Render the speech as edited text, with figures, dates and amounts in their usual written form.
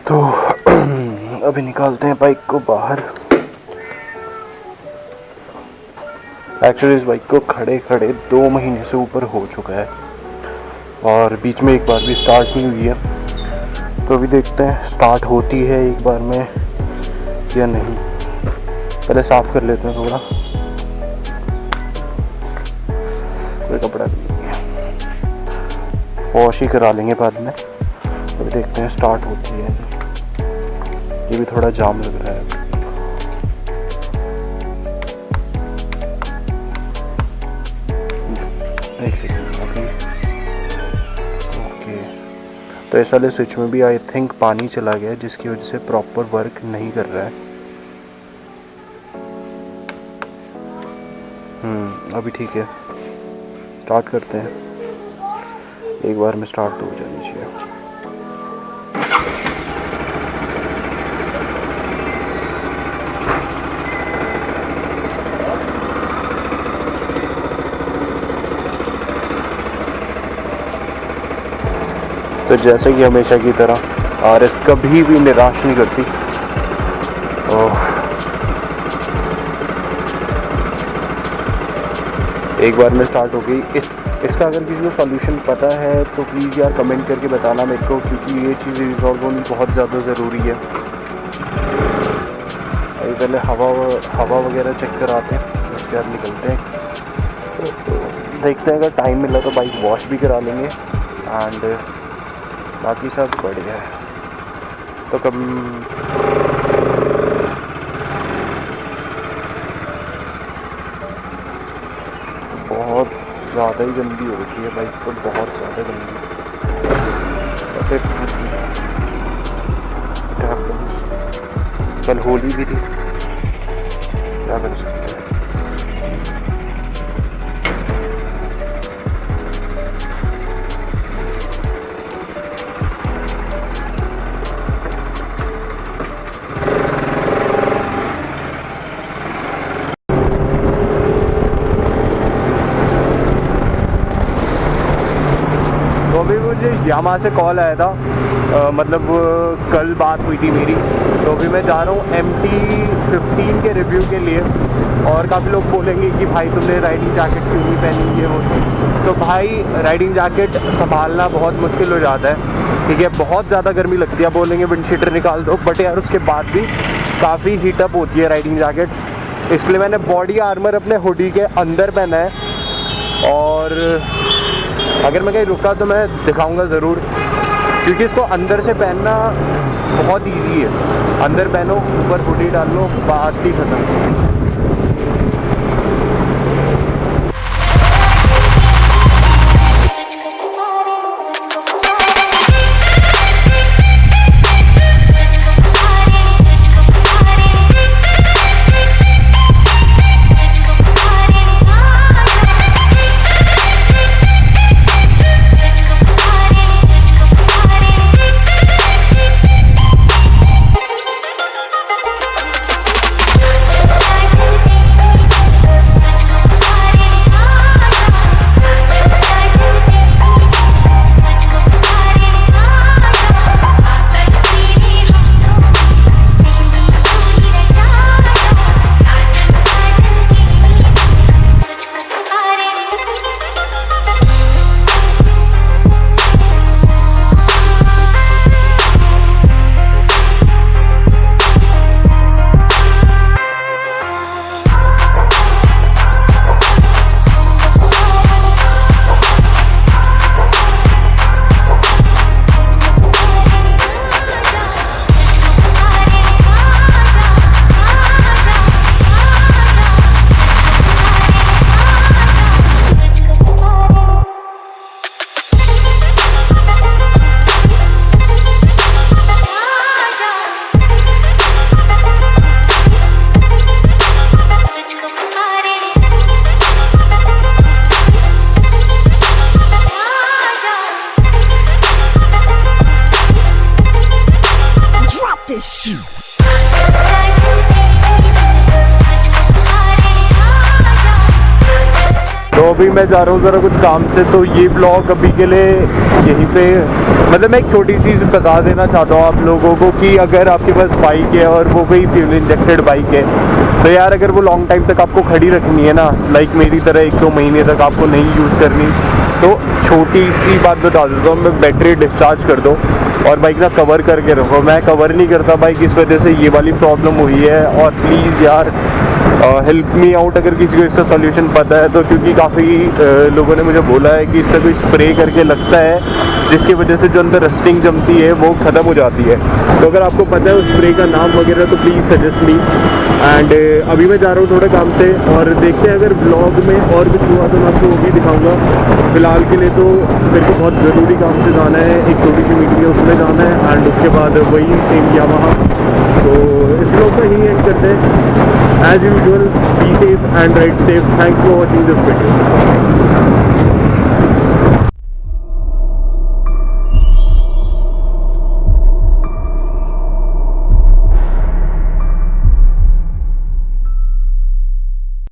तो अभी निकालते हैं बाइक को बाहर। एक्चुअली इस बाइक को खड़े खड़े 2 महीने से ऊपर हो चुका है और बीच में एक बार भी स्टार्ट नहीं हुई है। तो अभी देखते हैं स्टार्ट होती है एक बार में या नहीं। पहले साफ़ कर लेते हैं थोड़ा, कोई कपड़ा नहीं है, वॉश ही करा लेंगे बाद में। अभी देखते हैं स्टार्ट होती है। ये भी थोड़ा जाम लग रहा है। ओके, तो इस वाले स्विच में भी आई थिंक पानी चला गया है, जिसकी वजह से प्रॉपर वर्क नहीं कर रहा है। अभी ठीक है, स्टार्ट करते हैं। एक बार में स्टार्ट तो हो जानी चाहिए। तो जैसे कि हमेशा की तरह RS कभी भी निराश नहीं करती। एक बार में स्टार्ट हो गई। इसका अगर किसी को सॉल्यूशन पता है तो प्लीज़ यार कमेंट करके बताना मेरे को, क्योंकि ये चीज़ रिजॉल्व होनी बहुत ज़्यादा ज़रूरी है। अभी पहले हवा वगैरह चेक कराते हैं, उसके बाद निकलते हैं। तो देखते हैं अगर टाइम मिला तो बाइक वॉश भी करा लेंगे एंड बाकी सब बढ़िया है। तो कब बहुत ज़्यादा ही गंदी हो रखी है बाइक, तो बहुत ज़्यादा गंदी। कल होली भी थी, क्या कर सकते हैं। तो अभी मुझे यामा से कॉल आया था, मतलब कल बात हुई थी मेरी। तो अभी मैं जा रहा हूँ MT-15 के रिव्यू के लिए। और काफ़ी लोग बोलेंगे कि भाई तुमने राइडिंग जैकेट क्यों नहीं पहनी, ये वो। तो भाई राइडिंग जैकेट संभालना बहुत मुश्किल हो जाता है, ठीक है। बहुत ज़्यादा गर्मी लगती है, बोलेंगे विंडशीटर निकाल दो, बट यार उसके बाद भी काफ़ी हीटअप होती है राइडिंग जैकेट। इसलिए मैंने बॉडी आर्मर अपने हुडी के अंदर पहना है। और अगर मैं कहीं रुका तो मैं दिखाऊंगा ज़रूर, क्योंकि इसको अंदर से पहनना बहुत इजी है। अंदर पहनो, ऊपर हुडी डाल लो, बात ही खत्म। तो अभी मैं जा रहा हूँ ज़रा कुछ काम से, तो ये ब्लॉग अभी के लिए यहीं पे, मतलब मैं एक छोटी सी बता देना चाहता हूँ आप लोगों को कि अगर आपके पास बाइक है और वो भी फ्यूल इंजेक्टेड बाइक है, तो यार अगर वो लॉन्ग टाइम तक आपको खड़ी रखनी है ना, लाइक मेरी तरह 1-2 महीने तक आपको नहीं यूज़ करनी, तो छोटी सी बात बता देता हूँ मैं, बैटरी डिस्चार्ज कर दो और बाइक ना कवर करके रखो। मैं कवर नहीं करता बाइक, इस वजह से ये वाली प्रॉब्लम हुई है। और प्लीज़ यार हेल्प मी आउट अगर किसी को इसका सॉल्यूशन पता है तो, क्योंकि काफ़ी लोगों ने मुझे बोला है कि इससे कोई स्प्रे करके लगता है जिसकी वजह से जो अंदर रस्टिंग जमती है वो ख़त्म हो जाती है। तो अगर आपको पता है उस स्प्रे का नाम वगैरह तो प्लीज़ सजेस्ट मी। एंड अभी मैं जा रहा हूँ थोड़े काम से, और देखते हैं अगर ब्लॉग में और कुछ हुआ तो मैं आपको वो भी दिखाऊँगा। फिलहाल के लिए तो मेरे को बहुत ज़रूरी काम से जाना है, एक छोटी सी मीटिंग है उसमें जाना है, एंड उसके बाद वही सेम किया वहाँ। तो इस ब्लॉग को ही एंड करते हैं। As usual, be safe and ride safe. Thanks for watching this video.